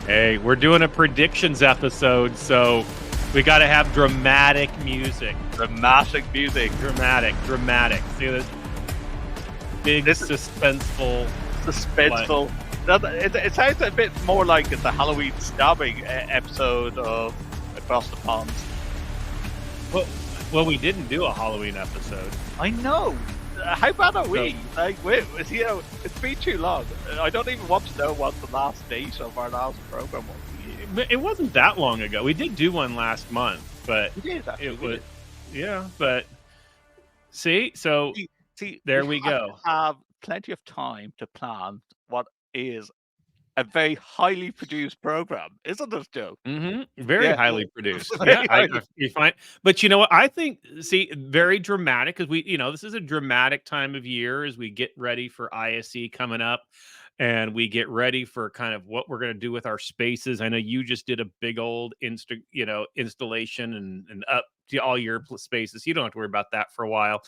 Hey, we're doing a predictions episode, so we got to have dramatic music. Dramatic music. Dramatic. See this big suspenseful. It sounds a bit more like the Halloween stabbing episode of Across the Pond. Well, we didn't do a Halloween episode. I know. How bad are we? It's been too long. I don't even want to know what the last date of our last program was. It wasn't that long ago. We did do one last month, but We did, actually. yeah. But see, there we go. Have plenty of time to plan what is a very highly produced program, isn't it, Joe? Mm-hmm. Very highly produced. Very You find, but you know what? I think, very dramatic because this is a dramatic time of year as we get ready for ISE coming up, and we get ready for kind of what we're going to do with our spaces. I know you just did a big old installation and up to all your spaces. You don't have to worry about that for a while.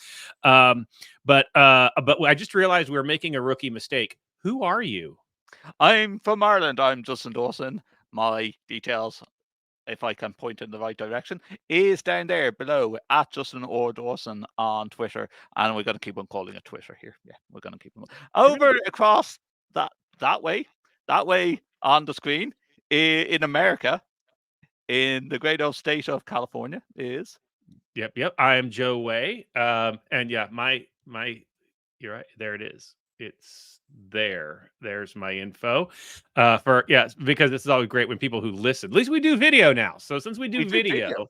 But I just realized we were making a rookie mistake. Who are you? I'm from Ireland. I'm Justin Dawson. My details, if I can point in the right direction, is down there below at Justin or Dawson on Twitter. And we're going to keep on calling it Twitter here. Yeah, we're going to keep on. Over across that way on the screen in America, in the great old state of California is. Yep. I am Joe Way. And yeah, my you're right. There it is. It's there. There's my info. Because this is always great when people who listen. At least we do video now. So since we do video.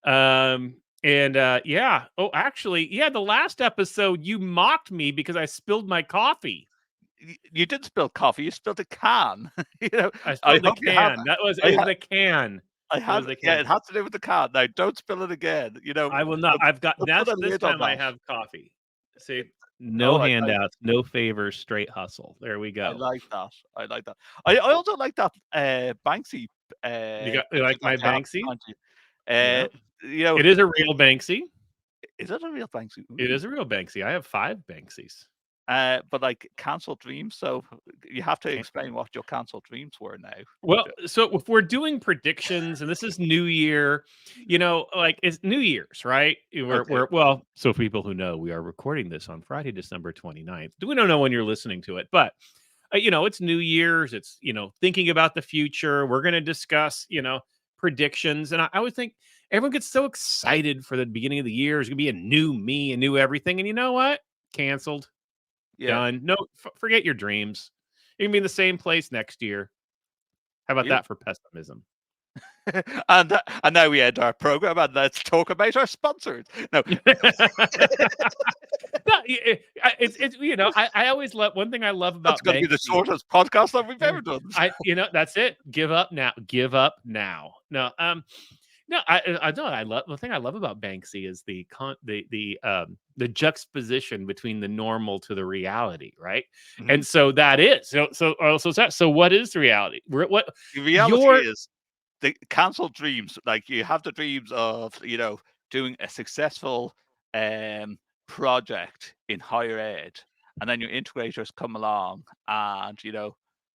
Oh, actually, the last episode you mocked me because I spilled my coffee. You didn't spill coffee. You spilled a can. I spilled the can. It was the can. It has to do with the can. Now, don't spill it again. I will not. I've got this time. I have coffee. See, no handouts, no favors, straight hustle. There we go. I like that. I also like that Banksy. You like my Banksy? It is a real Banksy. Is it a real Banksy? Ooh. It is a real Banksy. I have 5 Banksies. But like canceled dreams, so you have to explain what your canceled dreams were now. Well, so if we're doing predictions, and this is New Year, it's New Year's, right? So people who know, we are recording this on Friday, December 29th. We don't know when you're listening to it, but it's New Year's. It's thinking about the future. We're going to discuss predictions, and I would think everyone gets so excited for the beginning of the year. It's going to be a new me, a new everything, and you know what? Canceled. Yeah. Done. No, forget your dreams. You can be in the same place next year. How about that for pessimism? And now we end our program, and let's talk about our sponsors. No, I always love one thing I love about. That's going to be the shortest podcast that we've ever done. That's it. Give up now. No, I love the thing I love about Banksy is the juxtaposition between the normal to the reality, right? Mm-hmm. And so that is so what is the reality? What the reality is the canceled dreams. Like you have the dreams of doing a successful project in higher ed, and then your integrators come along and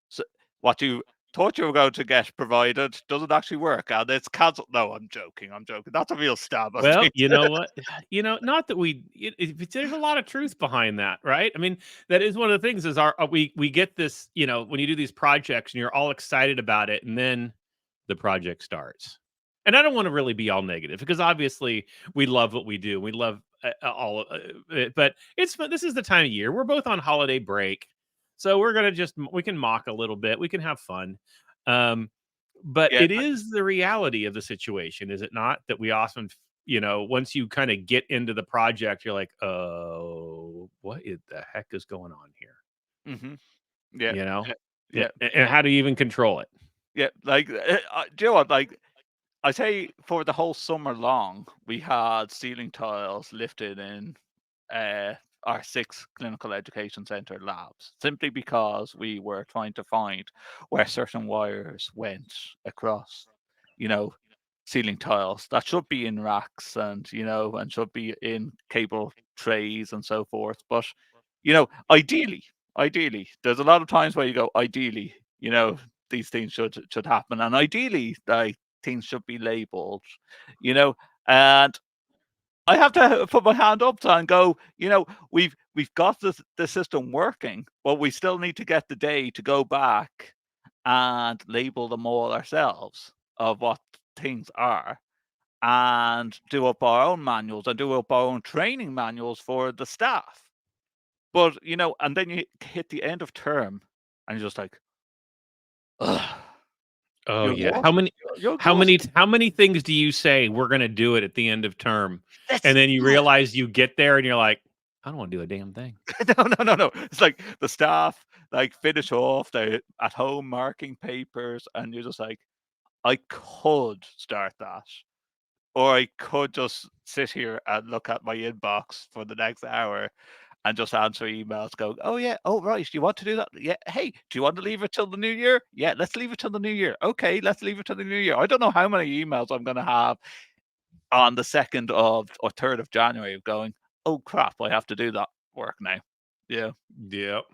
so what you thought you were going to get provided doesn't actually work, and it's cancelled. No, I'm joking. That's a real stab. Well, you know what? Not that there's a lot of truth behind that, right? I mean, that is one of the things is we get this, when you do these projects and you're all excited about it, and then the project starts. And I don't want to really be all negative because obviously we love what we do. We love all of it, but this is the time of year. We're both on holiday break. So we're going to we can mock a little bit. We can have fun. But it is the reality of the situation, is it not? That we often, once you kind of get into the project, you're like, oh, what the heck is going on here? Mm-hmm. Yeah. Yeah. And how do you even control it? Yeah. Like, do you know what? Like, I say for the whole summer long, we had ceiling tiles lifted in our 6 clinical education center labs, simply because we were trying to find where certain wires went across, you know, ceiling tiles that should be in racks and, and should be in cable trays and so forth. But, ideally, there's a lot of times where you go, ideally, these things should happen. And ideally, like, things should be labeled, and I have to put my hand up to and go, we've got the system working, but we still need to get the day to go back and label them all ourselves of what things are, and do up our own manuals and do up our own training manuals for the staff. But, and then you hit the end of term and you're just like, ugh, Oh you're yeah. How exhausted. many You're how many exhausted. how many things do you say we're gonna do it at the end of term? That's And then you realize you get there and you're like, I don't want to do a damn thing. no. It's like the staff like finish off their at home marking papers, and you're just like, I could start that, or I could just sit here and look at my inbox for the next hour and just answer emails going, oh yeah, oh right, do you want to do that? Yeah, hey, do you want to leave it till the new year? Yeah, let's leave it till the new year. Okay, let's leave it till the new year. I don't know how many emails I'm gonna have on the 2nd of or 3rd of January of going, oh crap, I have to do that work now. Yeah. Yep.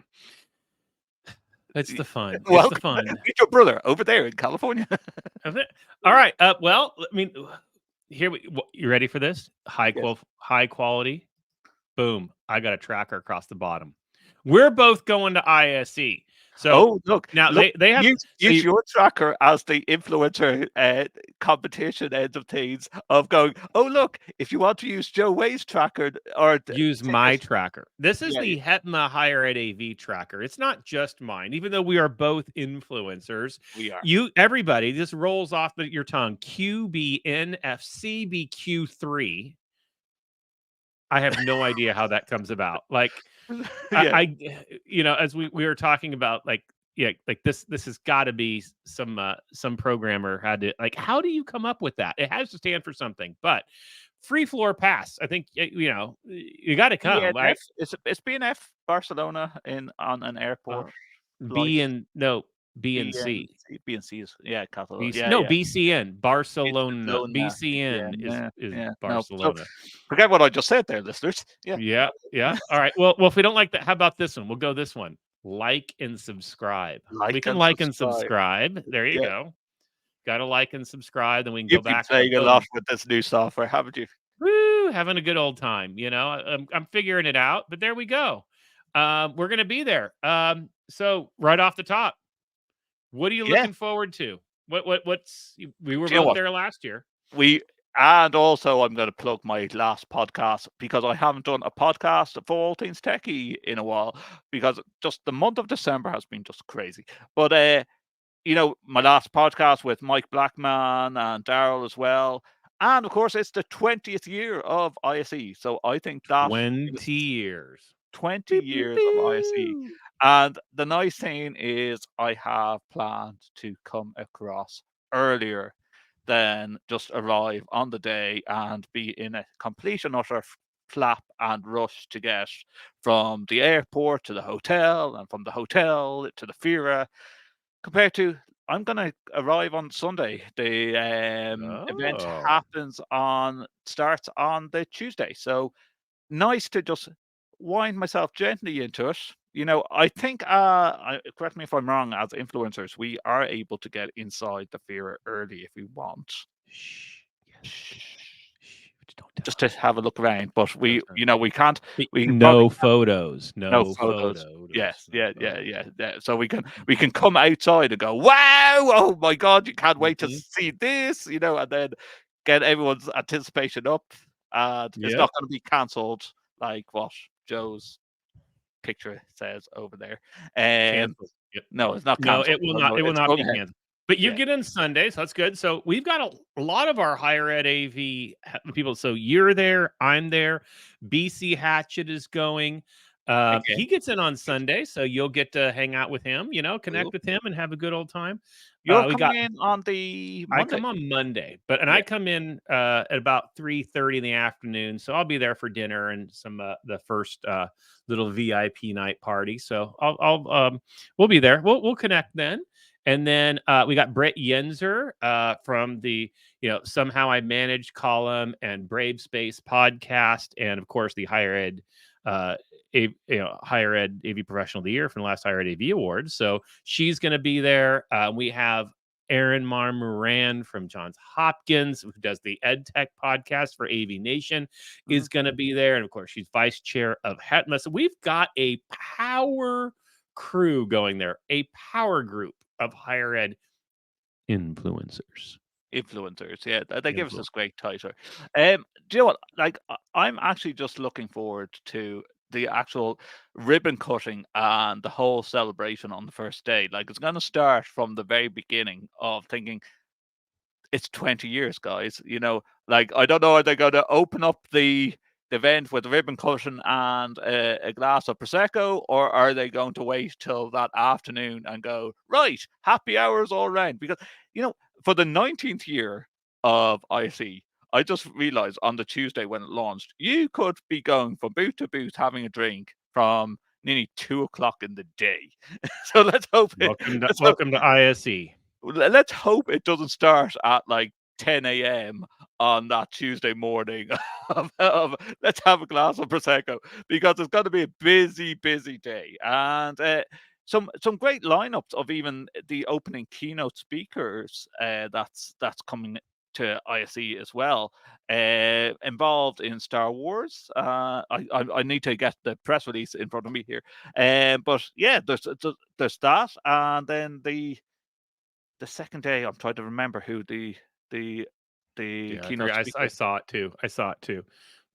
It's Y the fun. It's the Welcome. fun. Meet your brother over there in California. Of it. All right. Well, I mean, you ready for this? Yes. High quality. Boom. I got a tracker across the bottom. We're both going to ISE. So Oh, look, now look, they have so use your tracker as the influencer, competition end of things of going, "Oh, look, if you want to use Joe Way's tracker or t use take my this." tracker. This is Yeah, the HETMA Higher Ed AV tracker. It's not just mine, even though we are both influencers. we are. Everybody, this rolls off your tongue. QBNFCBQ3. I have no idea how that comes about. Like, Yeah. as we were talking about, like, yeah, like this has got to be some programmer had to, like, how do you come up with that? It has to stand for something, but free floor pass. I think you got to come, BNF, right? it's BNF Barcelona on an airport Uh, flight. B and no B and C. BNC is, yeah, Catalan. BC, Yeah, no yeah. BCN It's Barcelona. Barcelona. Yeah, BCN is yeah, is yeah. No, so Barcelona. forget what I just said there, listeners. Yeah. Yeah, yeah. All right. Well, if we don't like that, how about this one? We'll go this one. Like and subscribe. We Like can and like and subscribe. subscribe. There you Yeah. go. Got to like and subscribe. Then we can go You've been back to playing a lot boom. with this new software, haven't you? Woo, having a good old time. I'm figuring it out, but there we go. We're gonna be there. So right off the top, what are you Yeah. looking forward to? What's we were Do you know both what? there last year. We and also I'm gonna plug my last podcast because I haven't done a podcast for All Things Techie in a while because just the month of December has been just crazy. But my last podcast with Mike Blackman and Daryl as well. And of course, it's the 20th year of ISE. So I think that is 20 years. 20 Pew, pew, years of ISE. pew. And the nice thing is, I have planned to come across earlier than just arrive on the day and be in a complete and utter flap and rush to get from the airport to the hotel and from the hotel to the Fira, compared to I'm gonna arrive on Sunday. The event Oh. starts on the Tuesday, so nice to just wind myself gently into it. I think, correct me if I'm wrong, as influencers, we are able to get inside the Fear early if we want. Shh. Yes, but Shh. shh, but don't tell Just to have a look around, but them. we can't. We probably No photos. no No photos. Yes, photos. No yeah, yeah, photos. yeah, yeah. So we can come outside and go, wow, oh my God, you can't wait to Mhm. see this, and then get everyone's anticipation up, and it's Yep. not going to be cancelled like what Joe's picture says over there. Canceled. Yep. No, it's not No, cancelled. No, no, it will it's not going be ahead. canceled. But you Yeah. get in Sunday, so that's good. So we've got a lot of our higher ed AV people. So you're there, I'm there. BC Hatchet is going. Again, He gets in on Sunday, so you'll get to hang out with him, connect cool. with him and have a good old time. You're We coming got in on the I Monday. come on Monday, and I Yeah. come in at about 3:30 in the afternoon, so I'll be there for dinner and some the first little VIP night party. So we'll be there. We'll connect then, and then we got Brett Yenzer from the Somehow I Manage column and Brave Space podcast, and of course the uh, Higher Ed AV Professional of the Year from the last Higher Ed AV Awards. So she's going to be there. We have Aaron Moran from Johns Hopkins, who does the EdTech podcast for AV Nation, Mhm. is going to be there. And of course, she's vice chair of HETMA. So we've got a power crew going there, a power group of higher ed influencers. Influencers, yeah, they give us Influ- this great title. Do you know what? Like, I'm actually just looking forward to the actual ribbon cutting and the whole celebration on the first day. Like, it's going to start from the very beginning of thinking it's 20 years, guys. Like, I don't know, are they going to open up the event with a ribbon cutting and a glass of prosecco, or are they going to wait till that afternoon and go, right, happy hours all round? Because you know, for the 19th year of ISE, I just realized on the Tuesday when it launched, you could be going from booth to booth having a drink from nearly 2 o'clock in the day. So let's hope let's hope welcome to ISE. let's hope it doesn't start at like 10 a.m. on that Tuesday morning. Let's have a glass of prosecco because it's going to be a busy, busy day, and some great lineups of even the opening keynote speakers. That's coming to ISE as well. Involved in Star Wars. I need to get the press release in front of me here. But yeah, there's that, and then the second day, I'm trying to remember who the Yeah, I keynote forgot. I speaker. saw it too. I saw it too.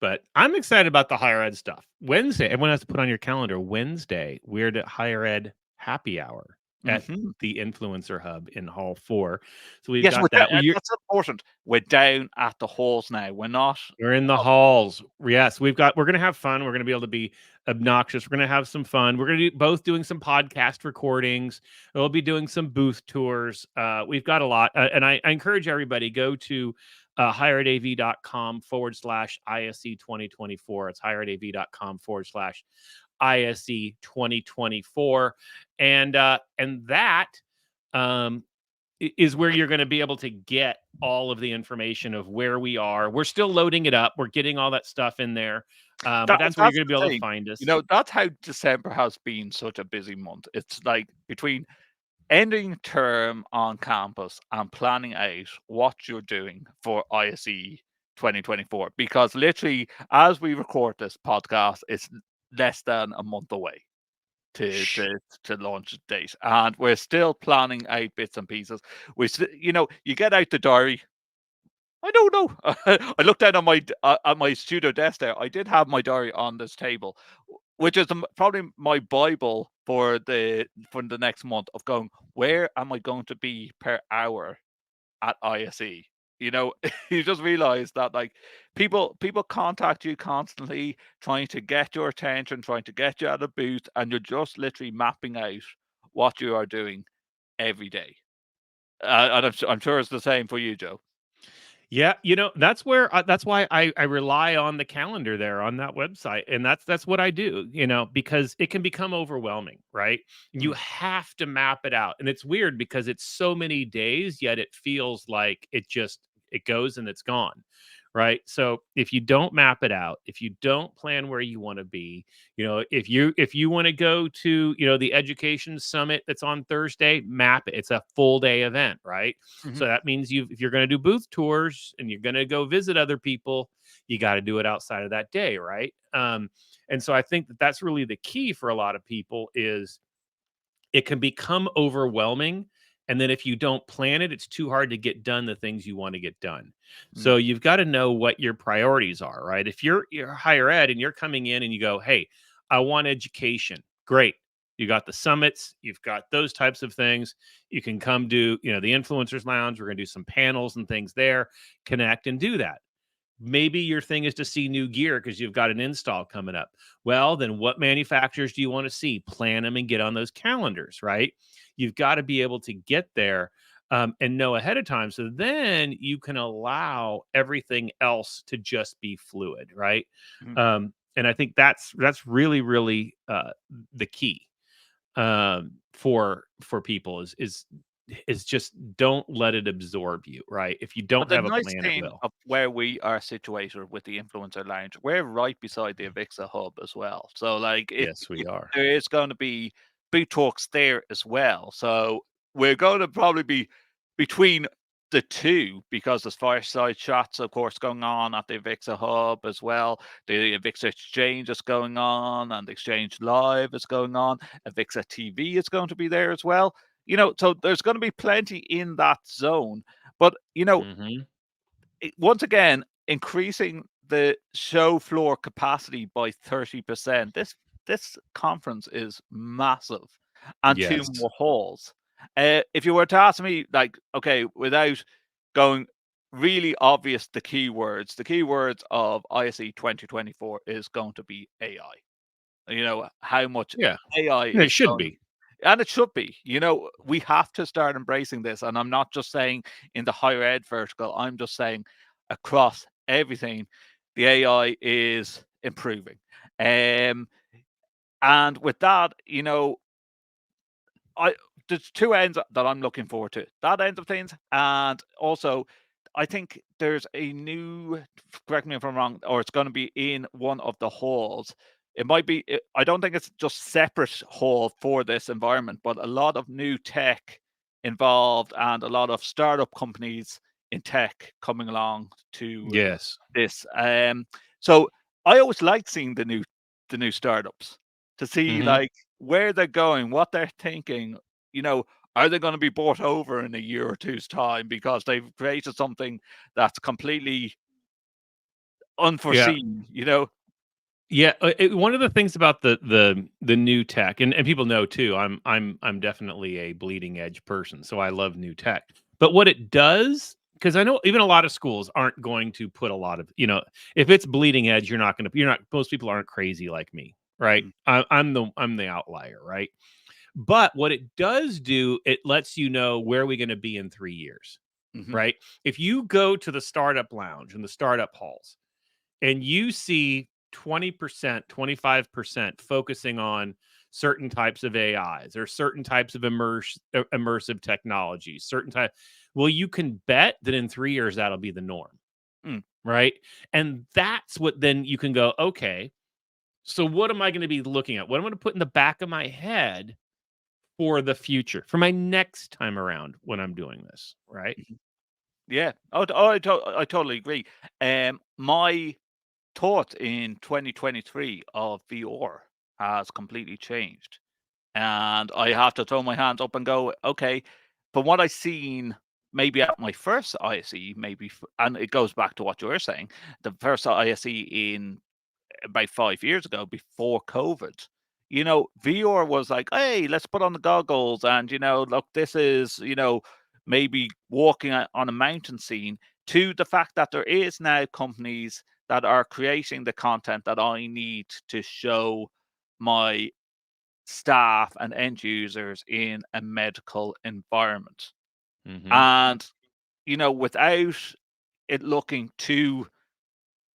But I'm excited about the higher ed stuff. Wednesday, everyone has to put on your calendar. Wednesday, we're at higher ed happy hour at Mhm. the Influencer Hub in Hall 4. So we've Yes, got that. that's important. We're down at the halls now. We're not We're in the up. halls. Yes, we're gonna have fun. We're gonna be able to be obnoxious. We're gonna have some fun. We're gonna do both doing some podcast recordings. We'll be doing some booth tours. We've got a lot. And I encourage everybody go to higheredav.com/ISE 2024. It's higheredav.com/ISE 2024. And that um is where you're going to be able to get all of the information of where we are. We're still loading it up. We're getting all that stuff in there. But that's where you're That's going to the be able to thing. find us. That's how December has been such a busy month. It's like between ending term on campus and planning out what you're doing for ISE 2024. Because literally, as we record this podcast, it's less than a month away to Shh. to to launch date, and we're still planning out bits and pieces. You get out the diary. I don't know. I looked down at my studio desk there. I did have my diary on this table, which is probably my bible for the next month of going. Where am I going to be per hour at ISE? You just realize that like people contact you constantly trying to get your attention, trying to get you at a booth, and you're just literally mapping out what you are doing every day. And I'm sure it's the same for you, Joe. Yeah, that's why I rely on the calendar there on that website, and that's what I do, because it can become overwhelming, right? You Mm, have to map it out, and it's weird because it's so many days, yet it feels like it goes and it's gone, right? So if you don't map it out, if you don't plan where you want to be, if you want to go to the education summit that's on Thursday, map it. It's a full day event, right? mhm. So that means if you're going to do booth tours and you're going to go visit other people, you got to do it outside of that day, right? And so I think that's really the key for a lot of people is it can become overwhelming. And then if you don't plan it, it's too hard to get done the things you want to get done. Mm, So you've got to know what your priorities are, right? If you're higher ed and you're coming in and you go, hey, I want education. Great. You got the summits, you've got those types of things. You can come do, the influencers lounge. We're going to do some panels and things there, connect and do that. maybe your thing is to see new gear because you've got an install coming up. Well, then what manufacturers do you want to see? Plan them and get on those calendars, right? You've got to be able to get there and know ahead of time. So then you can allow everything else to just be fluid, right? Mhm. And I think that's really, really the key for people is just don't let it absorb you, right? If you But don't the have a nice plan, it thing will. of where we are situated with the influencer lounge, we're right beside the Avixa hub as well. So like it, Yes, we are. there is going to be boot talks there as well. So we're going to probably be between the two because there's fireside chats, of course, going on at the Avixa hub as well. The Avixa exchange is going on, and the exchange live is going on. Avixa TV is going to be there as well. So there's going to be plenty in that zone. But Mhm. once again, increasing the show floor capacity by 30%. This conference is massive, and two Yes. more halls. If you were to ask me, like, okay, without going really obvious, the keywords of ISE 2024 is going to be AI. How much Yeah. AI And it is should going, be. and it should be. We have to start embracing this. And I'm not just saying in the higher ed vertical, I'm just saying across everything, the AI is improving. Um, and with that, I there's two ends that I'm looking forward to. That end of things, and also I think there's a new. Correct me if I'm wrong, or it's going to be in one of the halls. It might be. I don't think it's just separate hall for this environment, but a lot of new tech involved and a lot of startup companies in tech coming along to Yes. this. So I always like seeing the new startups to see Mhm. like where they're going, what they're thinking. You know, are they going to be bought over in a year or two's time because they've created something that's completely Yeah. unforeseen? Yeah, one of the things about the new tech, and people know too, I'm definitely a bleeding edge person, so I love new tech. But what it does, because I know even a lot of schools aren't going to put a lot of, if it's bleeding edge, you're not, most people aren't crazy like me, right? Mhm, I'm the outlier, right? But what it does do, it lets you know where we're going to be in 3 years, mhm, right? If you go to the startup lounge and the startup halls and you see 20%, 25% focusing on certain types of AIs or certain types of immersive technologies, certain type, well, you can bet that in 3 years that'll be the norm, mm, right? And that's what then you can go, okay, so what am I going to be looking at? What am I going to put in the back of my head for the future, for my next time around when I'm doing this, right? mhm. Yeah. I totally agree. My thought in 2023 of VR has completely changed. And I have to throw my hands up and go, okay, from what I seen, maybe at my first ISE, and it goes back to what you were saying, the first ISE in about 5 years ago, before COVID, VR was like, hey, let's put on the goggles and, look, this is, maybe walking on a mountain scene, to the fact that there is now companies that are creating the content that I need to show my staff and end users in a medical environment. Hmm. And, without it looking too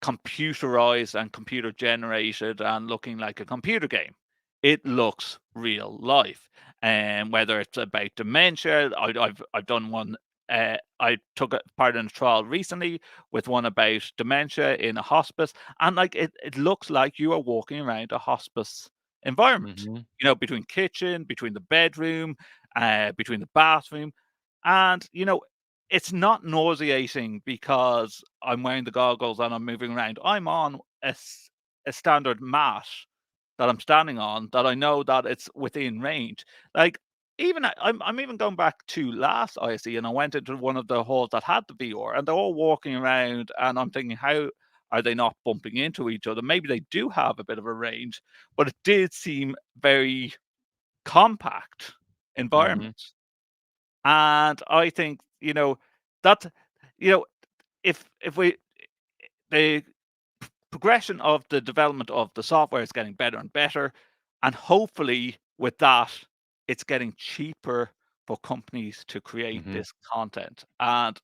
computerized and computer generated and looking like a computer game, it looks real life. And whether it's about dementia, I've done one. I took a part in a trial recently with one about dementia in a hospice, and like it looks like you are walking around a hospice environment. Hmm. Between kitchen, between the bedroom, between the bathroom, and it's not nauseating because I'm wearing the goggles and I'm moving around. I'm on a standard mat that I'm standing on that I know that it's within range. Like, even I'm even going back to last ISE, and I went into one of the halls that had the VR, and they're all walking around, and I'm thinking, how are they not bumping into each other? Maybe they do have a bit of a range, but it did seem very compact Hmm. environment. And I think, that, you know, if we the progression of the development of the software is getting better and better, and hopefully with that, it's getting cheaper for companies to create Hmm. this content. And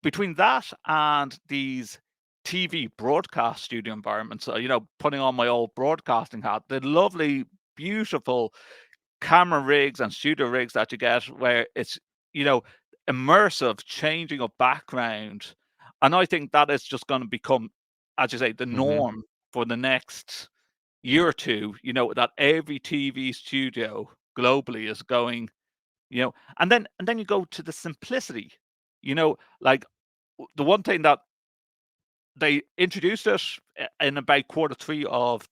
between that and these TV broadcast studio environments, putting on my old broadcasting hat, the lovely, beautiful camera rigs and studio rigs that you get where it's, you know, immersive changing of background. And I think that is just going to become, as you say, the Hmm. norm for the next year or two, that every TV studio globally is going, and then you go to the simplicity, like the one thing that they introduced it in about quarter three of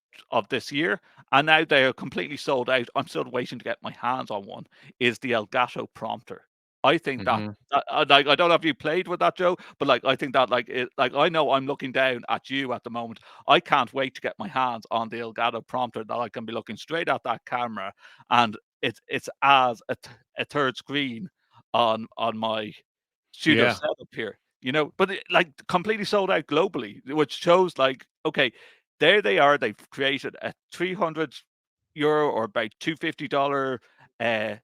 this year, and now they are completely sold out. I'm still waiting to get my hands on one. Is the Elgato prompter? I think that, Hmm. like, I don't know if you played with that, Joe, but like I think that like I know I'm looking down at you at the moment. I can't wait to get my hands on the Elgato prompter that I can be looking straight at that camera, and it's as a third screen on my studio Yeah. setup here. But like completely sold out globally, which shows like, okay, there they are. They've created a €300 or about $250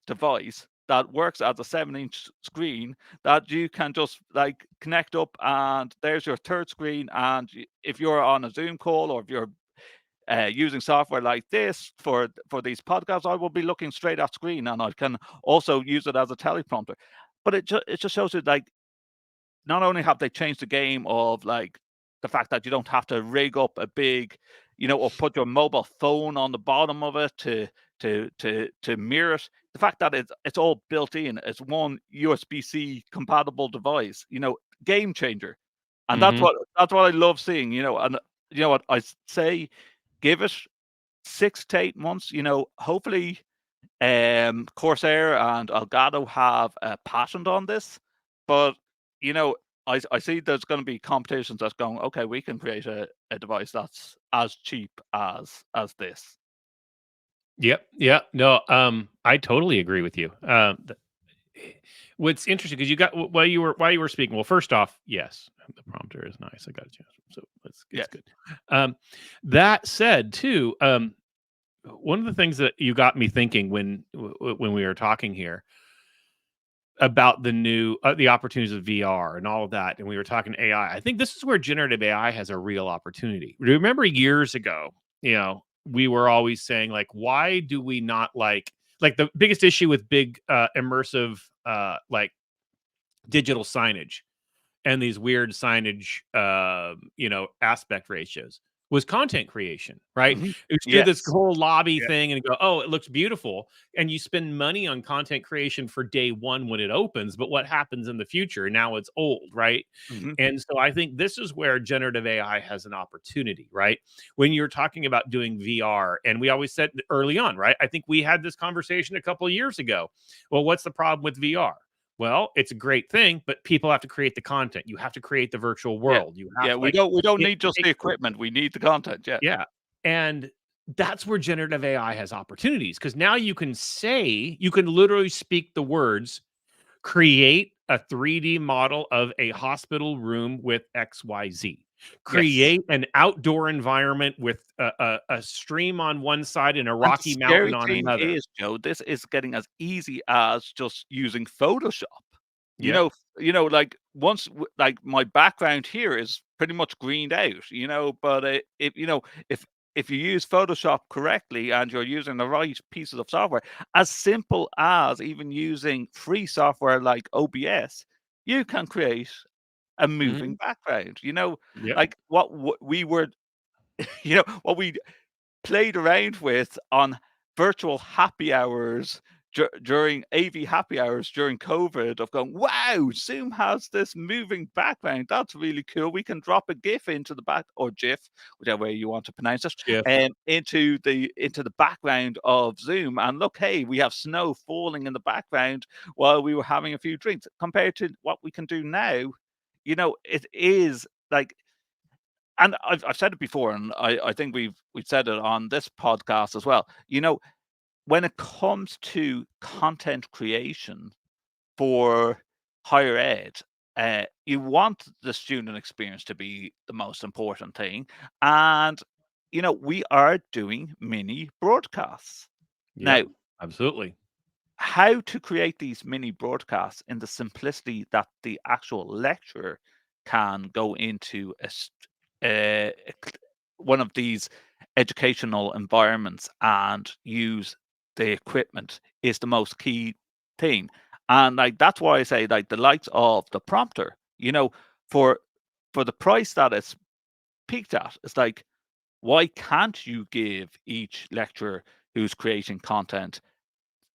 device that works as a 7-inch screen that you can just like connect up, and there's your third screen. And if you're on a Zoom call, or if you're using software like this for these podcasts, I will be looking straight at screen, and I can also use it as a teleprompter. But it just shows you like not only have they changed the game of like the fact that you don't have to rig up a big, or put your mobile phone on the bottom of it to mirror it. The fact that it's all built in, it's one USB-C compatible device, game changer. And that's Hmm. what I love seeing, and you know what say, give it 6 to 8 months, hopefully Corsair and Elgato have a patent on this, but you know, I see there's going to be competitions that's going, okay, we can create a device that's as cheap as this. Yep. Yeah. No. I totally agree with you. What's interesting because you got while you were speaking. Well, first off, yes, the prompter is nice. I got a chance, so it's Yes. good. Um, that said, too, one of the things that you got me thinking when we were talking here about the opportunities of VR and all of that, and we were talking AI. I think this is where generative AI has a real opportunity. Remember years ago, we were always saying like, why do we not like the biggest issue with big immersive like digital signage and these weird signage, aspect ratios was content creation, right? Mhm. You do this Yes. whole lobby Yeah. thing and go, oh, it looks beautiful. And you spend money on content creation for day one when it opens. But what happens in the future? Now it's old, right? Mhm. And so I think this is where generative AI has an opportunity, right? When you're talking about doing VR, and we always said early on, right? I think we had this conversation a couple of years ago. Well, what's the problem with VR? Well, it's a great thing, but people have to create the content. You have to create the virtual Yeah. world. You have Yeah. to We don't it need just the takes work. equipment. We need the content. Yeah. Yeah. And that's where generative AI has opportunities because now you can literally speak the words, create a 3D model of a hospital room with XYZ. Yes. Create an outdoor environment with a stream on one side and a And the rocky mountain scary on thing another. is, Joe, this is getting as easy as just using Photoshop. You Yep. know like like my background here is pretty much greened out, but if you use Photoshop correctly and you're using the right pieces of software, as simple as even using free software like OBS, you can create a moving Mhm. background. Yep. Like what we were, what we played around with on virtual happy hours during AV happy hours during COVID of going, wow, Zoom has this moving background. That's really cool. We can drop a GIF into the back, or GIF, whichever way you want to pronounce it, Shift. into the background of Zoom. And look, hey, we have snow falling in the background while we were having a few drinks. Compared to what we can do now, it is like, and I've said it before, and I think we've said it on this podcast as well. When it comes to content creation for higher ed, you want the student experience to be the most important thing, and we are doing mini broadcasts now. Yep. Absolutely. How to create these mini broadcasts in the simplicity that the actual lecturer can go into one of these educational environments and use the equipment is the most key thing. And like that's why I say like the likes of the prompter, for the price that it's peaked at, it's like, why can't you give each lecturer who's creating content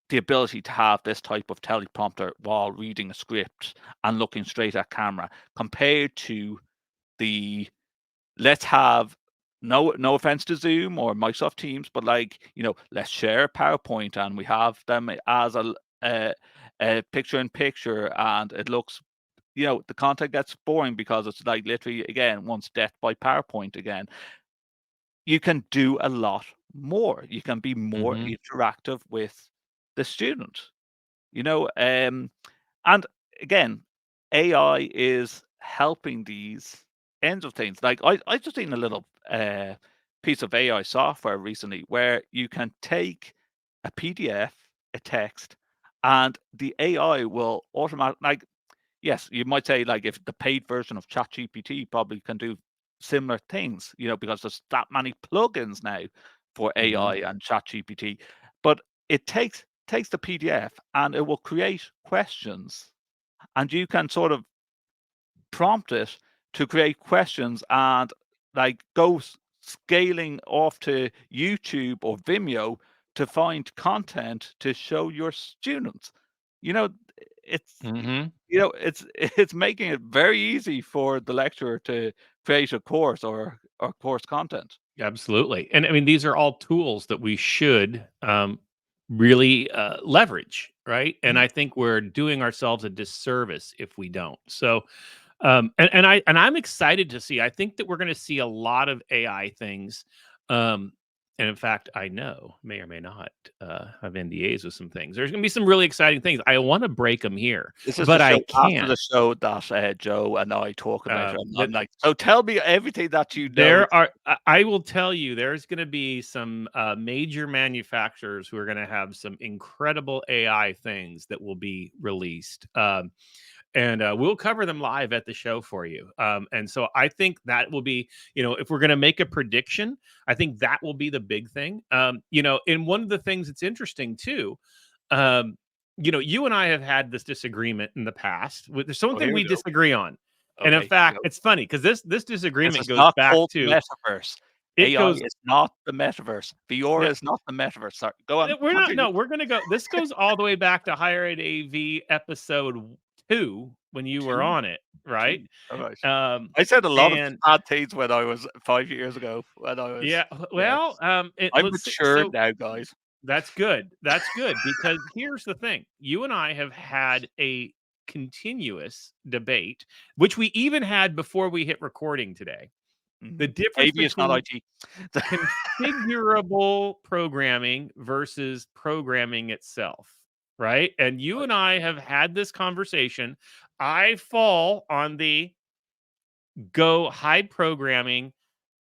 the ability to have this type of teleprompter while reading a script and looking straight at camera compared to the let's have no offense to Zoom or Microsoft Teams, but like, let's share PowerPoint and we have them as a picture in picture and it looks, the content gets boring because it's like literally again once death by PowerPoint again. You can do a lot more. You can be more Hmm. interactive with the student. And again, AI is helping these ends of things. Like I just seen a little piece of AI software recently where you can take a PDF, a text, and the AI will automatically, like, yes, you might say like if the paid version of ChatGPT probably can do similar things, because there's that many plugins now for Hmm. AI and ChatGPT. But it takes the PDF and it will create questions, and you can sort of prompt it to create questions and like go scaling off to YouTube or Vimeo to find content to show your students. You know, it's Hmm. it's making it very easy for the lecturer to create a course or course content. Absolutely. And I mean, these are all tools that we should really leverage, right? And Mhm. I think we're doing ourselves a disservice if we don't. So, and I'm excited to see. I think that we're going to see a lot of AI things. Um, and in fact, I know may or may not have NDAs with some things. There's going to be some really exciting things. I want to break them here, This is the but I show after can't. the show that Joe and I talk about it. I'm That like, so tell me everything that you know. There are I will tell you, there's gonna be some, major manufacturers who are gonna have some incredible AI things that will be released, and, we'll cover them live at the show for you, and so I think that will be, if we're gonna make a prediction, I think that will be the big thing, and one of the things that's interesting too, um, you and I have had this disagreement in the past. There's Oh, something here we we go. disagree on, and in Okay, here we fact, go. it's funny because this This disagreement is goes not back called the to metaverse. it AI goes is not the metaverse. no, Fiora is not the metaverse. Sorry, go on, we're not continue. no, we're gonna go this goes all the way back to Higher Ed AV episode 2 when you were Two, on it, right? two. All right. Um, I said a lot of and bad things when I was 5 years ago. When I was, yeah, yes, well, I'm let's see. matured So now, guys. that's good because here's the thing. You and I have had a continuous debate, which we even had before we hit recording today. The difference AV is not between IT. configurable programming versus programming itself, right? And you and Right. I have had this conversation. I fall on the go hide programming.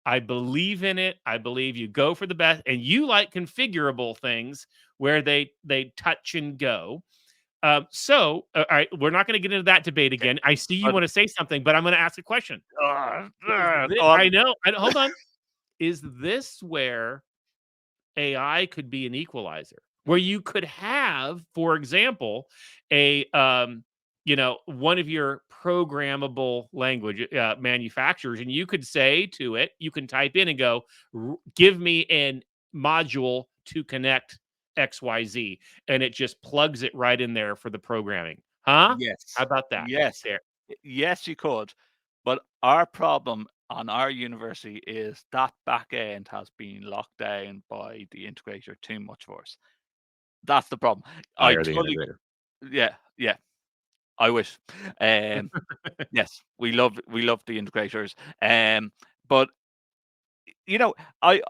I believe in it. I believe you go for the best, and you like configurable things where they touch and go. All right, we're not going to get into that debate Okay. again. I see you But, want to say something, but I'm going to ask a question. go on. I know. Hold on. Is this where AI could be an equalizer where you could have, for example, one of your programmable language manufacturers, and you could say to it, you can type in and go, give me an module to connect XYZ, and it just plugs it right in there for the programming. Huh? How Yes. about that? Yes. There. Yes, you could. But our problem on our university is that back end has been locked down by the integrator too much for us. That's the problem. I Fire the totally, integrator. yeah, yeah. I wish. Um, yes, we love the integrators. But you know, I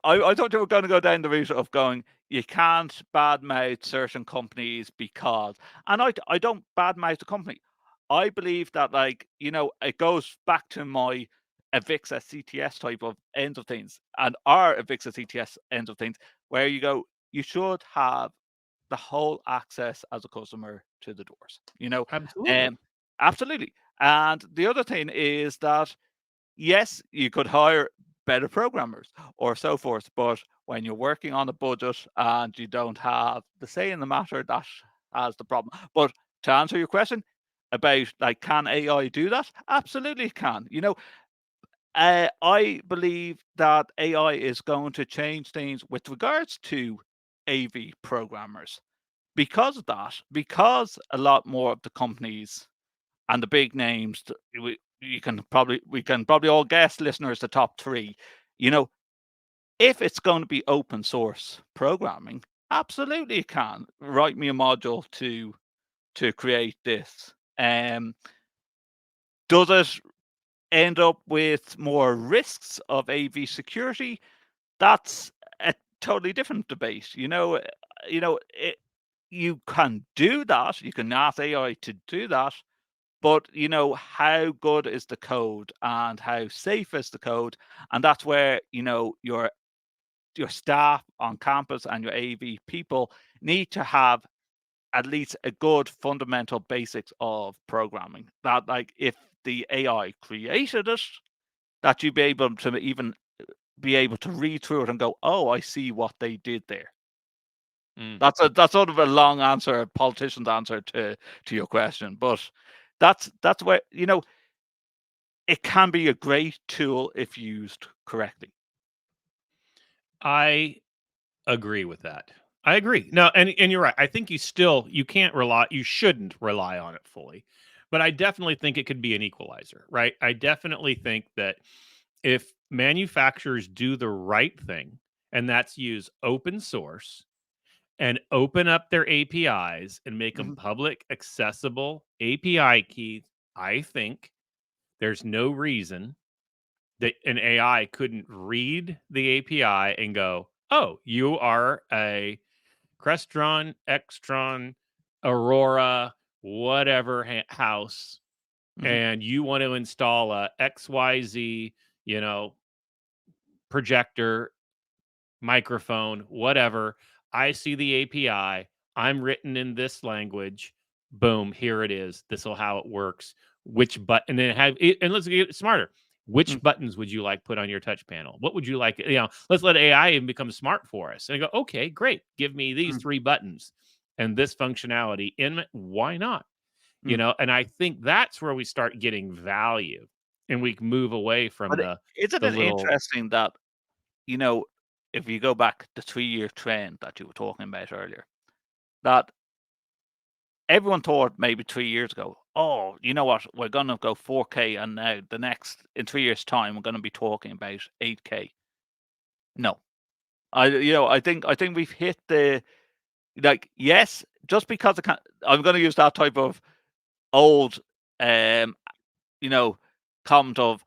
I thought you were going to go down the route of going. You can't badmouth certain companies because, and I don't badmouth the company. I believe that, like, it goes back to my Avixa CTS type of ends of things, and our Avixa CTS ends of things, where you should have the whole access as a customer to the doors. Absolutely. Um, absolutely. And the other thing is that yes, you could hire better programmers or so forth, but when you're working on a budget and you don't have the say in the matter, that has the problem. But to answer your question about, like, can AI do that? Absolutely it can. I believe that AI is going to change things with regards to AV programmers because of that, because a lot more of the companies and the big names, we can probably all guess, listeners, the top three. You know, if it's going to be open source programming, absolutely it can. Write me a module to create this. Does it end up with more risks of AV security? That's a totally different debate. You can do that. You can ask AI to do that. But how good is the code and how safe is the code? And that's where your staff on campus and your AV people need to have at least a good fundamental basics of programming. That, like, if the AI created it, that you be able to even be able to read through it and go, "Oh, I see what they did there." Mm. That's sort of a long answer, a politician's answer to your question, but that's where it can be a great tool if used correctly. I agree with that. I agree. No, and you're right. I think you can't rely you shouldn't rely on it fully. But I definitely think it could be an equalizer, right? I definitely think that if manufacturers do the right thing, and that's use open source and open up their APIs and make them Mhm, public accessible API keys, I think there's no reason that an AI couldn't read the API and go, "Oh, you are a Crestron, Extron, Aurora, whatever house, mhm, and you want to install a XYZ, you know, projector, microphone, whatever. I see the API. I'm written in this language. Boom, here it is. This will how it works. Which button and have it, and let's get smarter. mm, Which buttons would you like put on your touch panel? What would you like? Let's let AI even become smart for us. And I go, okay, great. Give me these mm, three buttons and this functionality in it. Why not? mm. And I think that's where we start getting value and we move away from But isn't the it little interesting that, you know, if you go back the 3-year trend that you were talking about earlier, that everyone thought maybe 3 years ago, "Oh, you know what? We're gonna go 4K, and now in 3 years' time, we're gonna be talking about 8K." No. I think we've hit the, like, yes, just because it can I'm gonna use that type of old, um, you know, comment of,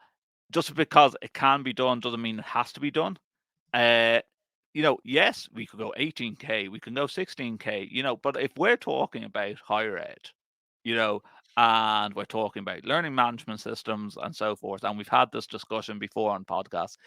just because it can be done doesn't mean it has to be done. Uh, yes, we could go 18K, we can go 16K, but if we're talking about higher ed, you know, and we're talking about learning management systems and so forth, and we've had this discussion before on podcasts,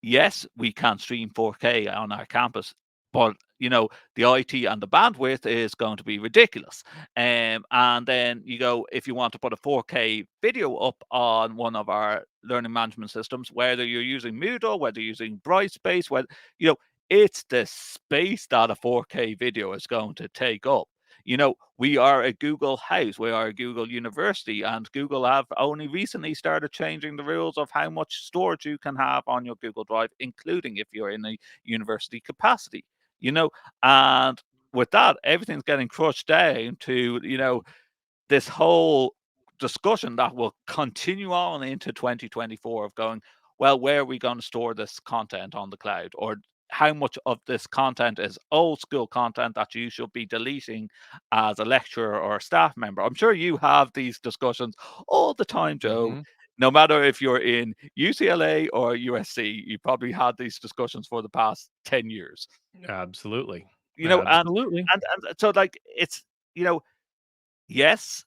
yes, we can stream 4K on our campus, but the IT and the bandwidth is going to be ridiculous. And then if you want to put a 4K video up on one of our learning management systems, whether you're using Moodle, whether you're using Brightspace, whether you know, it's the space that a 4K video is going to take up. We are a Google house, we are a Google university, and Google have only recently started changing the rules of how much storage you can have on your Google Drive, including if you're in a university capacity, you know, and with that, everything's getting crushed down to, this whole discussion that will continue on into 2024 of going, well, where are we going to store this content on the cloud? Or how much of this content is old school content that you should be deleting as a lecturer or a staff member? I'm sure you have these discussions all the time, Joe. Mhm. No matter if you're in UCLA or USC, you probably had these discussions for the past 10 years. Absolutely. You know, and Absolutely. and and so, like, it's, you know, yes,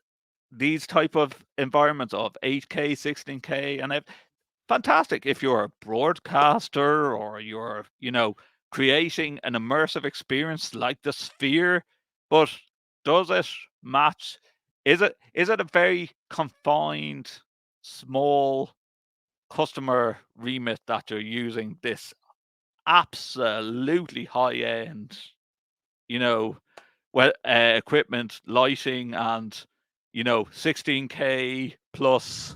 these type of environments of 8K, 16K, and fantastic if you're a broadcaster or you're, creating an immersive experience like the Sphere, but does it match? Is it a very confined, small customer remit that you're using this absolutely high end, you know, equipment, lighting, and 16K plus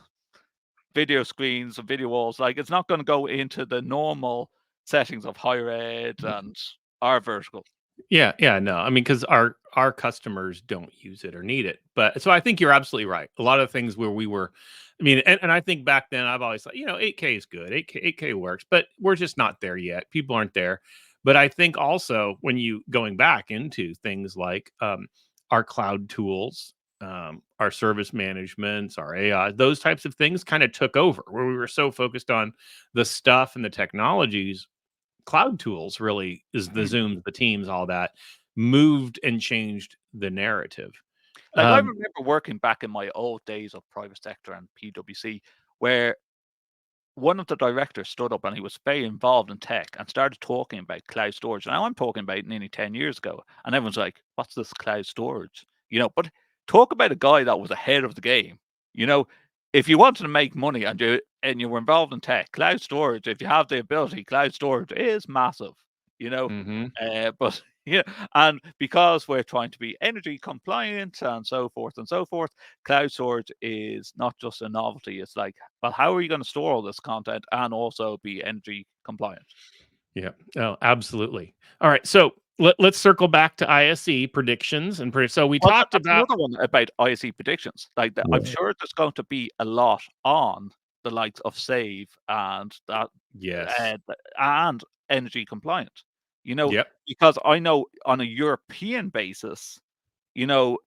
video screens and video walls? Like, it's not going to go into the normal settings of higher ed and our vertical. Yeah, yeah, no. I mean, because our customers don't use it or need it. But so I think you're absolutely right. A lot of things where we were, I mean, and I think back then I've always thought, 8K is good, 8K works, but we're just not there yet. People aren't there. But I think also when you going back into things like our cloud tools, our service managements, our AI, those types of things kind of took over where we were so focused on the stuff and the technologies. Cloud tools really is the Mhm. Zooms, the Teams, all that moved and changed the narrative. Like, I Um, remember working back in my old days of private sector and PwC, where one of the directors stood up and he was very involved in tech and started talking about cloud storage. Now I'm talking about nearly 10 years ago. And everyone's like, what's this cloud storage? But talk about a guy that was ahead of the game. You know, if you wanted to make money and you were involved in tech, cloud storage, if you have the ability, cloud storage is massive, you know. mhm. But yeah, and because we're trying to be energy compliant and so forth, cloud storage is not just a novelty. It's like, well, how are you going to store all this content and also be energy compliant? Yeah. Oh, absolutely. All right. So let's circle back to ISE predictions so we Well, talked that's about. another one about ISE predictions. Like, I'm sure there's going to be a lot on the likes of Save and that, Yes. and energy compliant. You know, Yep. because I know on a European basis, you know,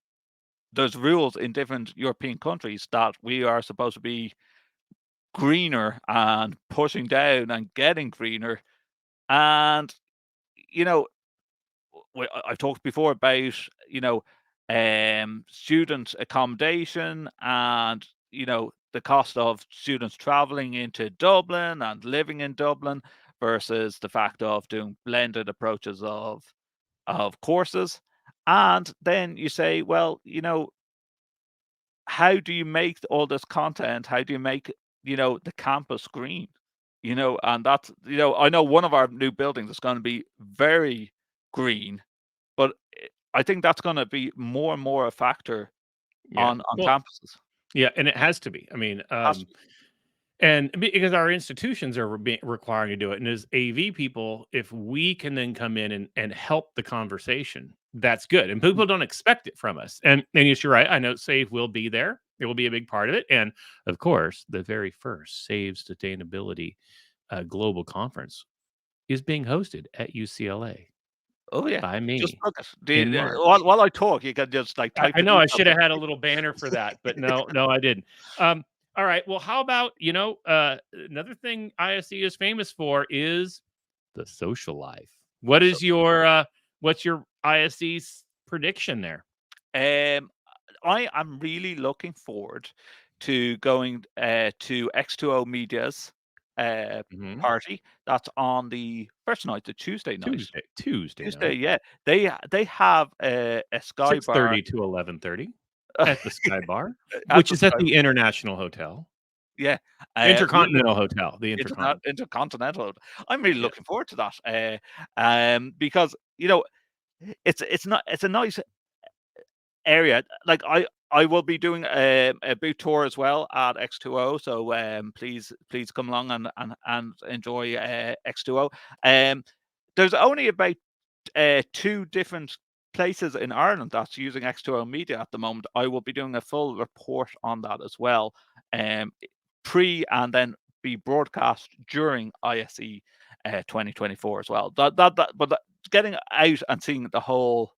there's rules in different European countries that we are supposed to be greener and pushing down and getting greener. And, you know, I've talked before about, student accommodation and, the cost of students traveling into Dublin and living in Dublin versus the fact of doing blended approaches of courses. And then you say, well, how do you make all this content? How do you make, the campus green? And that's, I know one of our new buildings is going to be very green, but I think that's gonna be more and more a factor Yeah. on Well, campuses. yeah, and it has to be. I mean, Has to be. and because our institutions are requiring to do it, and as AV people, if we can then come in and help the conversation, that's good. And Mm. people don't expect it from us. And yes, you're right. I know Save will be there. It will be a big part of it. And of course, the very first Save Sustainability Global Conference is being hosted at UCLA Oh, yeah. by Just me look at in while March. while I talk, you can just, like, type I the know I details should in. have had a little banner for that, but no, no, I didn't. All right. Well, how about, another thing ISE is famous for is the social life. What So, is your what's your ISE's prediction there? um, I am really looking forward to going, to X2O Media's, uh, Mhm. party. That's on the first night, the Tuesday night. Tuesday Tuesday, night, yeah. They have a Sky Bar 6:30 to 11:30 at the Sky Bar, at which the is at Sky. the International Hotel. Yeah, really Intercontinental Hotel, the Intercontinental. intercontinental. I'm really Yeah. looking forward to that, because, it's a nice area. Like, I will be doing a boot tour as well at X2O, so, please come along and enjoy, X2O. Um, there's only about, 2 different places in Ireland that's using X2O Media at the moment. I will be doing a full report on that as well, um, pre and then be broadcast during ISE, 2024 as well. Getting out and seeing the whole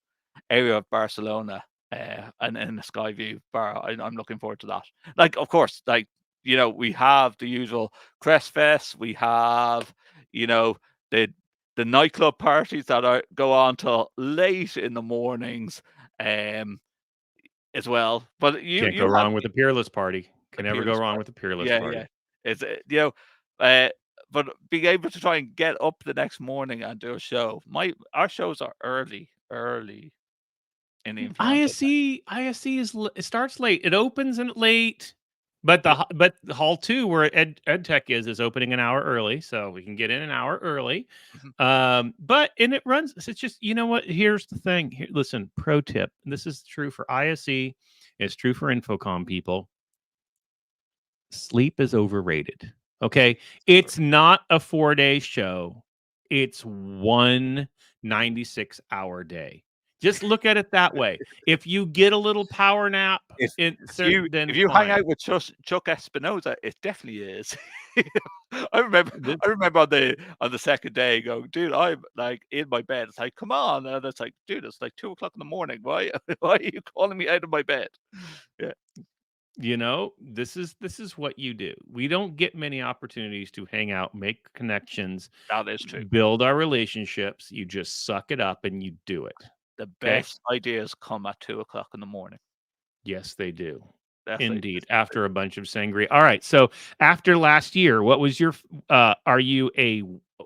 area of Barcelona, and in the Skyview bar, I'm looking forward to that. Like, of course, like, we have the usual Crest Fest, we have, you know, the nightclub parties that go on till late in the mornings. Um, as well. But Can't go you had wrong with a peerless party. the Can never go peerless wrong part. with a peerless Yeah, yeah. party. It's you know, uh, but being able to try and get up the next morning and do a show. Our shows are early in the influenza. ISC it starts late. It opens in late, but Yeah. but the hall 2 where ed tech is opening an hour early, so we can get in an hour early. Mhm. But and it runs. It's just, you know what? Here's the thing. Here, listen, pro tip. This is true for ISE. It's true for Infocom people. Sleep is overrated. Okay. It's not a 4-day show. It's one 96-hour day. Just look at it that way. If you get a little power nap, If then if you hang fine. out with Chuck Espinoza, it definitely is. I remember This, I remember on the second day going, "Dude, I'm, like, in my bed." It's like, "Come on." And it's like, "Dude, it's like 2 o'clock in the morning. Why why are you calling me out of my bed?" Yeah, this is what you do. We don't get many opportunities to hang out, make connections, that is true. build our relationships. You just suck it up and you do it. The Okay. best ideas come at 2 o'clock in the morning. Yes, they do. That's like Indeed, after a bunch of sangria. All right, so after last year, what was your are you a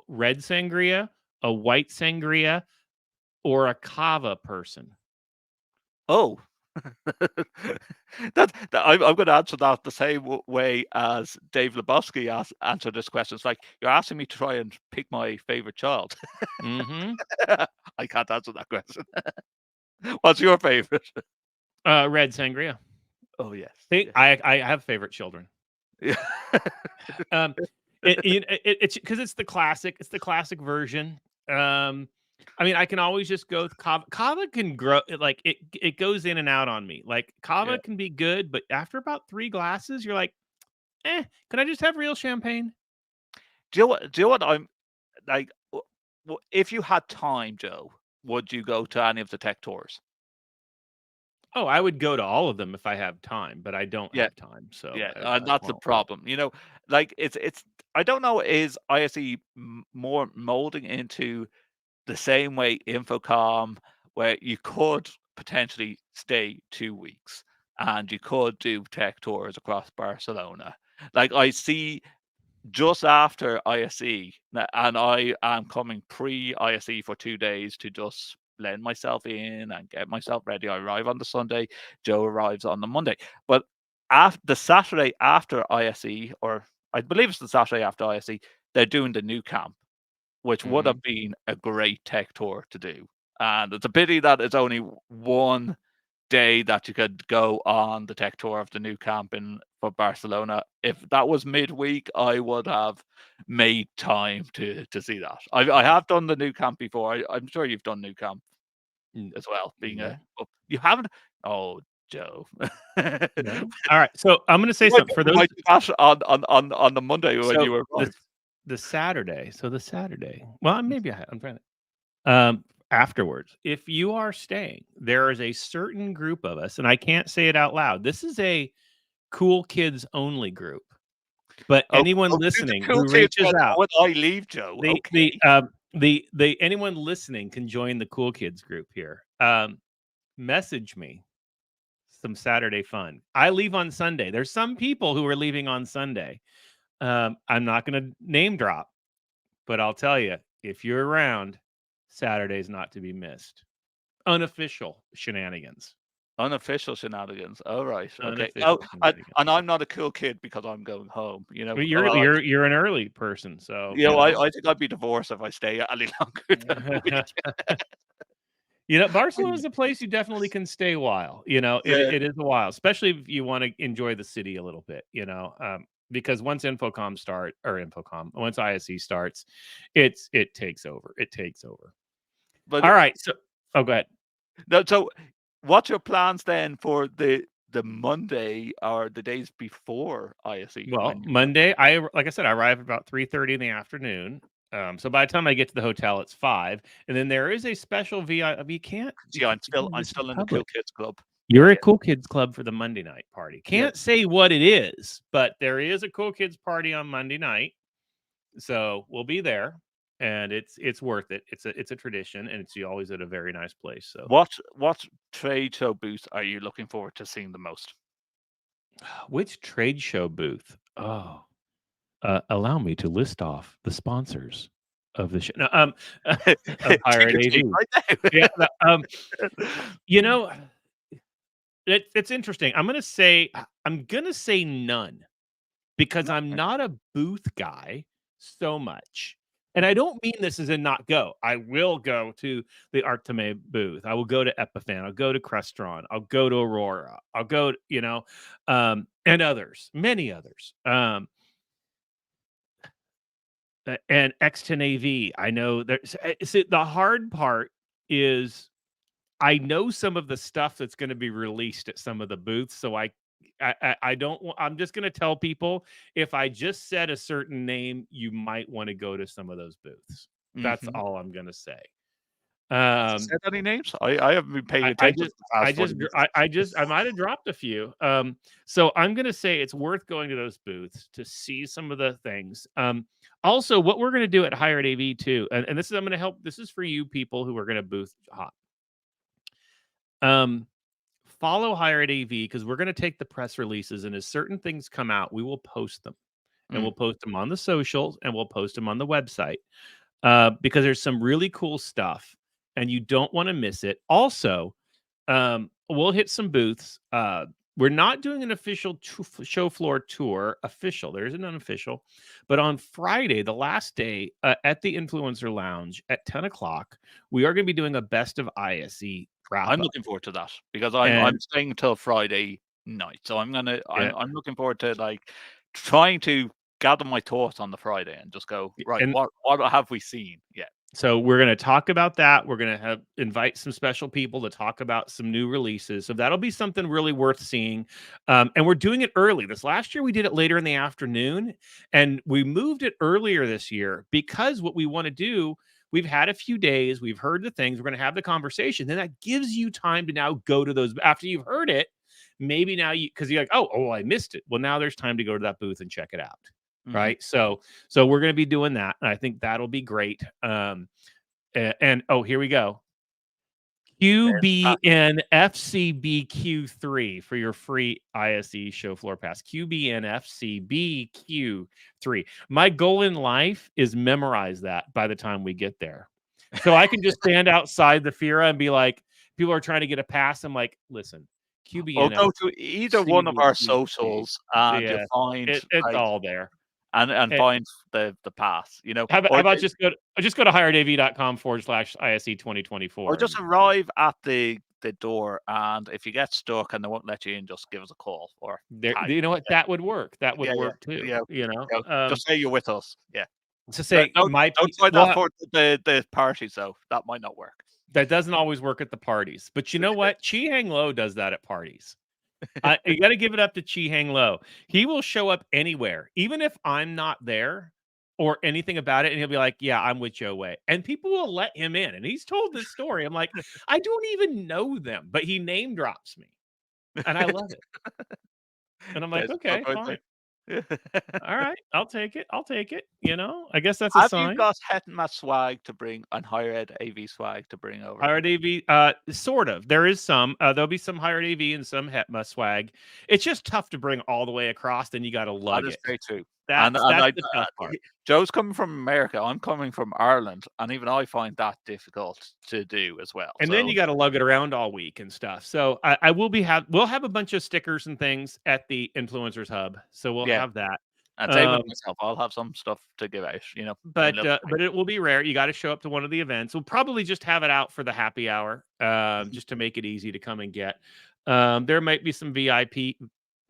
red sangria, a white sangria, or a cava person? oh. I'm going to answer that the same way as Dave Lebowski answered this question. It's like, you're asking me to try and pick my favorite child. Mhm. I can't answer that question. What's your favorite? Red sangria. Oh, yes. See, Yeah. I have favorite children. Yeah. Um, it's because it's the classic version. Um, I mean, I can always just go with kava. Kava can grow like it goes in and out on me. Like Yeah. kava can be good, but after about 3 glasses, you're like, can I just have real champagne? Do you know what I'm like? If you had time, Joe, would you go to any of the tech tours? Oh, I would go to all of them if I have time, but I don't Yeah. have time, so Yeah, I and that's the won't. problem. Like, it's I don't know, is ISE more molding into the same way Infocom, where you could potentially stay 2 weeks and you could do tech tours across Barcelona. Like, I see just after ISE, and I am coming pre-ISE for 2 days to just blend myself in and get myself ready. I arrive on the Sunday, Joe arrives on the Monday. But after the Saturday after ISE, or I believe it's the Saturday after ISE, they're doing the new camp, which would Mhm. have been a great tech tour to do. And it's a pity that it's only one day that you could go on the tech tour of the new camp in for Barcelona. If that was midweek, I would have made time to see that. I have done the new camp before. I'm sure you've done new camp N as well. Being a no, you haven't? Oh, Joe. no. All right, so I'm gonna say something for We those. might do that on the Monday when So you arrive. the Saturday. Well, maybe I'm trying to. Afterwards, if you are staying, there is a certain group of us, and I can't say it out loud. This is a cool kids only group, but Oh, anyone oh, do the listening cool who kids reaches out, when I leave, Joe. Okay. the anyone listening can join the cool kids group here. Message me some Saturday fun. I leave on Sunday. There's some people who are leaving on Sunday. I'm not going to name drop, but I'll tell you, if you're around, Saturday's not to be missed. Unofficial shenanigans. Unofficial shenanigans. All right. Okay. Oh, Unofficial shenanigans. and I'm not a cool kid because I'm going home. Well, Well, you're an early person, so you know. I think I'd be divorced if I stay any longer than a week. Barcelona is a place you definitely can stay a while. Yeah. It is a while, especially if you want to enjoy the city a little bit. Because once once ISE starts, it takes over. It takes over. But All right, so go ahead. no, so what's your plans then for the Monday or the days before ISE Well, when you come? Monday, like I said, I arrive about 3:30 in the afternoon. So by the time I get to the hotel, it's 5, and then there is a special VI. You can't. See, Again, I'm this is still in the cool public. kids club. You're a Yeah. cool kids club for the Monday night party. Yeah. Can't say what it is, but there is a cool kids party on Monday night, so we'll be there. and it's worth it. It's a tradition, and it's always at a very nice place. So, What trade show booth are you looking forward to seeing the most? which trade show booth? Oh, allow me to list off the sponsors of the show. No, of Higher Take Ed your seat AV. right Yeah, now. you know, it's interesting. I'm gonna say none. Because I'm Okay. not a booth guy so much. And I don't mean this as in not go. I will go to the Arteme booth. I will go to Epiphan. I'll go to Crestron. I'll go to Aurora. I'll go, and others, many others. And X10 AV. I know there's see, the hard part is I know some of the stuff that's gonna be released at some of the booths, so I don't wa I'm just gonna tell people, if I just said a certain name, you might wanna go to some of those booths. That's Mhm. all I'm gonna say. Has he Um, said any names? I haven't been paying attention for the past 40 minutes. I might have dropped a few. So I'm gonna say it's worth going to those booths to see some of the things. Also, what we're gonna do at Hired AV too, and this is I'm gonna help this is for you people who are gonna booth hop. Um, Follow Hire at AV because we're going to take the press releases, and as certain things come out, we will post them, and Mm. we'll post them on the socials, and we'll post them on the website because there's some really cool stuff, and you don't want to miss it. Also, we'll hit some booths. We're not doing an official show floor tour. Official, there is an unofficial, but on Friday, the last day, at the Influencer Lounge at 10 o'clock, we are going to be doing a best of ISE wrap I'm up. looking forward to that because I'm And staying until Friday night, so yeah, I'm looking forward to, like, trying to gather my thoughts on the Friday and just go, "Right, and what have we seen yet?" so we're going to talk about that. We're going to have invite some special people to talk about some new releases. So that'll be something really worth seeing. And we're doing it early. This last year we did it later in the afternoon, and we moved it earlier this year because what we want to do. We've had a few days. We've heard the things. We're going to have the conversation. Then that gives you time to now go to those after you've heard it. Maybe now because you're like, oh, I missed it. Well, now there's time to go to that booth and check it out. Mhm. Right. So we're going to be doing that. And I think that'll be great. And oh, here we go. There's the pack. QBNFCBQ3 for your free ISE show floor pass. QBNFCBQ3. My goal in life is memorize that by the time we get there. So I can just stand outside the FIRA and be like, people are trying to get a pass. I'm like, listen, Or go to either one of our QBNFCBQ3. socials and you Yeah, find, it's like, all there. and Eh, find the pass, how or about just go to hiredav.com/ISE 2024 just and arrive at the door, and if you get stuck and they won't let you in, just give us a call or there, tag. you know what? That would work. That would Yeah, yeah, work too, yeah, just say you're with us. Yeah. to But say my don't p try that well, for the parties, though. That might not work. that doesn't always work at the parties, but you know what? Chi Hang Lo does that at parties. You gotta give it up to Chi Hang Lo. He will show up anywhere, even if I'm not there or anything about it, and he'll be like, "Yeah, I'm with Joe Way," and people will let him in, and he's told this story. I'm like, "I don't even know them," but he name drops me, and I love it, and I'm like, There's a plug "Okay, right fine. there. All right, I'll take it. I'll take it." I guess that's a Have you sign. got Hetman swag to bring and higher ed AV swag to bring over? Hired AV, sort of. There is some. There'll be some hired AV and some Hetma swag. It's just tough to bring all the way across. Then you got to That lug is it. very true. That's And that's the tough part. Joe's coming from America, I'm coming from Ireland, and even I find that difficult to do as well. And then So you got to lug it around all week and stuff. So I will we'll have a bunch of stickers and things at the influencers hub. So we'll yeah, have that. and same with Um, myself. I'll have some stuff to give out, in but little uh, things. but it will be rare. You got to show up to one of the events. We'll probably just have it out for the happy hour, just to make it easy to come and get. There might be some VIP.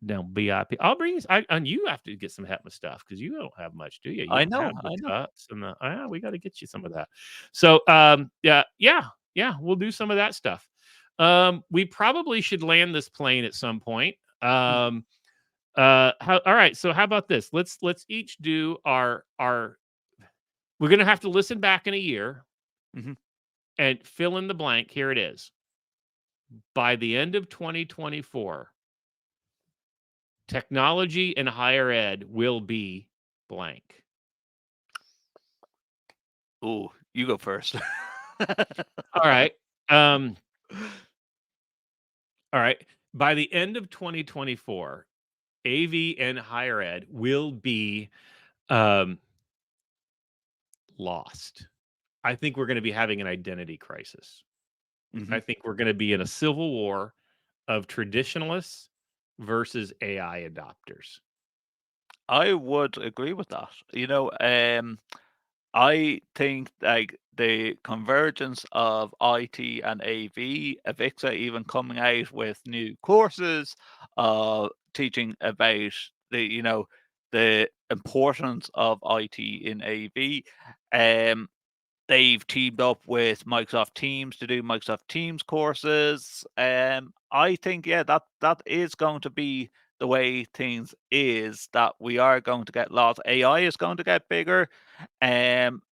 No VIP. I'll bring you. And you have to get some Hetma stuff because you don't have much, do you? You I don't know, have the I know. cups and the. We got to get you some of that. So yeah, we'll do some of that stuff. We probably should land this plane at some point. All right. So how about this? Let's each do our. We're gonna have to listen back in a year Mhm. and fill in the blank. Here it is. By the end of 2024, technology in higher ed will be blank. Ooh, you go first. All right. Um, all right. By the end of 2024, AV and higher ed will be um, lost. I think we're going to be having an identity crisis. Mhm. I think we're going to be in a civil war of traditionalists versus AI adopters. I would agree with that. I think like the convergence of IT and AV, Avixa even coming out with new courses, teaching about the importance of IT in AV. Um, they've teamed up with Microsoft Teams to do Microsoft Teams courses. I think that is going to be the way things is, that we are going to get lots. AI is going to get bigger. Um,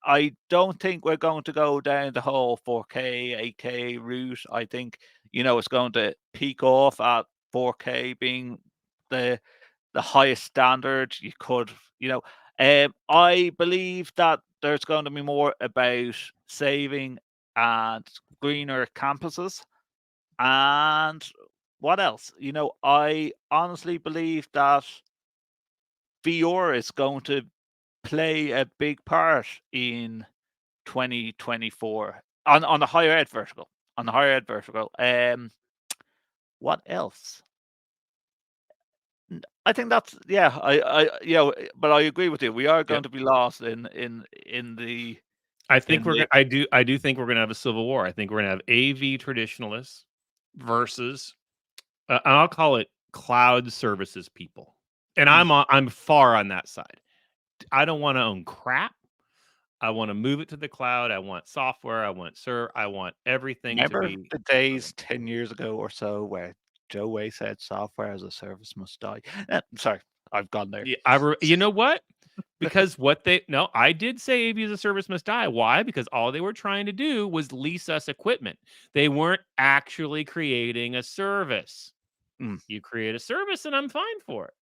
I don't think we're going to go down the whole 4K, 8K route. I think, it's going to peak off at 4K being the highest standard you could, you know. I believe that there's going to be more about saving and greener campuses. And what else? I honestly believe that VR is going to play a big part in 2024 on the higher ed vertical. On the higher ed vertical. What else? I think that's yeah. But I agree with you. We are going Yep. to be lost in the I think in we're the gonna. I do think we're gonna have a civil war. I think we're gonna have AV traditionalists versus, and I'll call it cloud services people. And mm. I'm far on that side. I don't want to own crap. I want to move it to the cloud. I want software. I want everything to Remember be. the days 10 years ago or so where Joe Way said software as a service must die. Sorry, I've gone there. Yeah, you know what? Because I did say AV as a service must die. Why? Because all they were trying to do was lease us equipment. They weren't actually creating a service. Mm, You create a service, and I'm fine for it.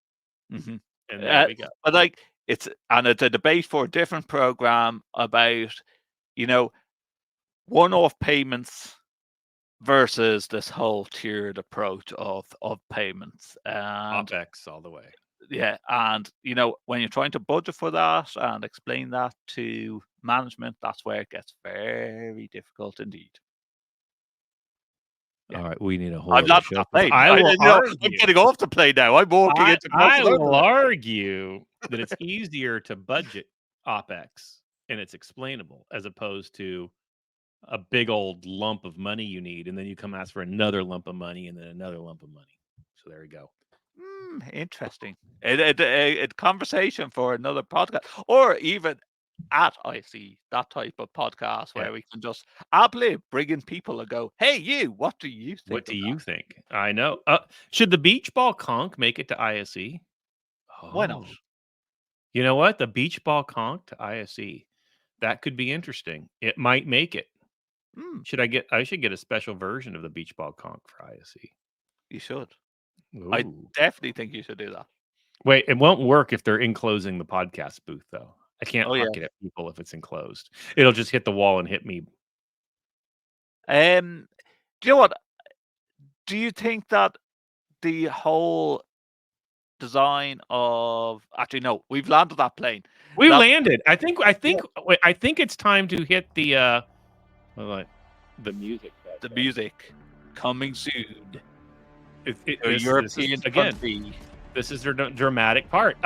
hmm And there we go. but like it's a debate for a different program about you know one-off payments versus this whole tiered approach of payments. And OpEx all the way. yeah, and when you're trying to budget for that and explain that to management, that's where it gets very difficult indeed. Yeah, All right, we need a whole I've other landed show that 'cause plane. I will I'm argue. getting off the plane now. I'm walking into I will Barcelona. argue that it's easier to budget OpEx and it's explainable as opposed to a big old lump of money you need, and then you come ask for another lump of money and then another lump of money. So there you go. Interesting. A conversation for another podcast, or even at IC, that type of podcast Yeah. where we can just happily bring in people and go, "Hey, you, what do you What think do of you that? think? I know. Should the beach ball conch make it to ISE? Why not?" Oh, you know what? The beach ball conch to ISE. That could be interesting. It might make it. Mm, I should get a special version of the beach ball conch for ISE. you should. I Ooh. definitely think you should do that. Wait, it won't work if they're enclosing the podcast booth, though. I can't Oh yeah. huck it at people if it's enclosed. It'll just hit the wall and hit me. Do you know what? Do you think that the whole design of actually no, we've landed that plane. We That landed. yeah, I think it's time to hit the what, the music bed the there. music coming soon to a This is European again. country. This is the dramatic part.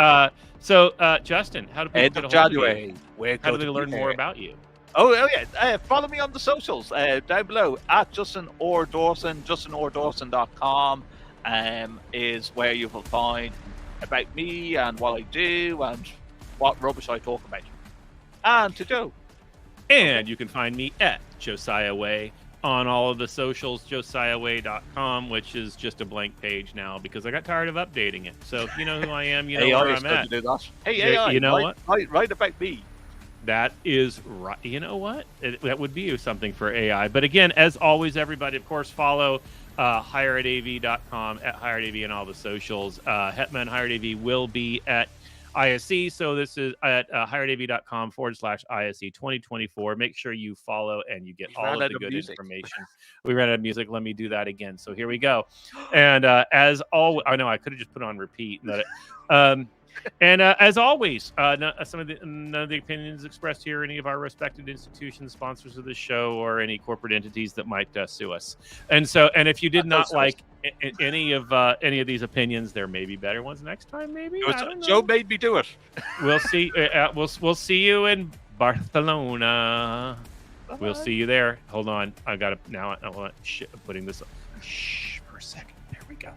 Justin, how do people End get of a hold of you? January, we're How do going they to be learn more there. about you? Oh yeah. Follow me on the socials down below at Justin or Dawson. JustinOrDawson.com is where you will find about me and what I do and what rubbish I talk about. And to Joe. And you can find me at Josiah Way on all of the socials, josiahway.com, which is just a blank page now because I got tired of updating it. So you know who I am, you know AI where is I'm going at. to do that. Hey AI, You know what? write about me. That is right. You know what? That would be something for AI. But again, as always, everybody, of course, follow higheredav.com at higheredav and all the socials. Hetman Higher AV will be at ISE. So this is at hiredav.com/ISE 2024. Make sure you follow and you get We all ran of out the of good music. information. We ran out of music. Let me do that again. So here we go. And as always, I know I could have just put on repeat. As always, none of the opinions expressed here, any of our respected institutions, sponsors of the show, or any corporate entities that might sue us. And if you did Don't not sue us. like any of these opinions, there may be better ones next time. Maybe, I don't Joe know. made me do it. We'll see. We'll see you in Barcelona. We'll Bye-bye. see you there. Hold on, I got to now. I'm putting this. Shh for a second. There we go.